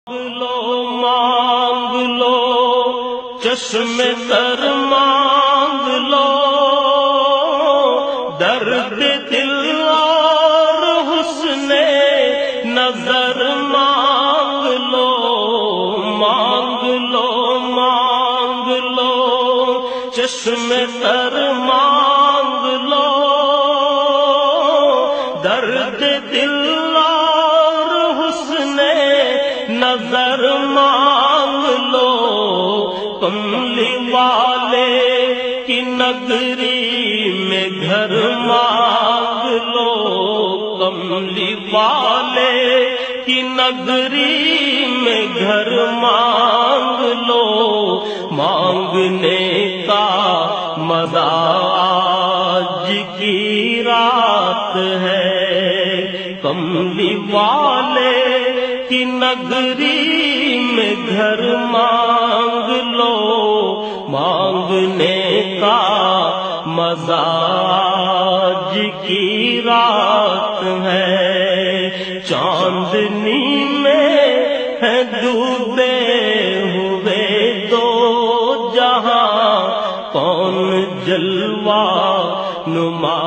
مانگ لو چشم تر مانگ لو، درد دل اور حسن نظر مانگ لو، مانگ لو مانگ لو چشم تر مانگ لو، درد دل نظر مانگ لو، کملی والے کی نگری میں گھر مانگ لو، کملی والے کی نگری میں گھر مانگ لو، مانگنے کا مزہ آج کی رات ہے، کملی والے کی نگری میں گھر مانگ لو، مانگنے کا مزہ آج کی رات ہے، چاندنی میں ہے ڈوبے ہوئے دو جہاں، کون جلوہ نما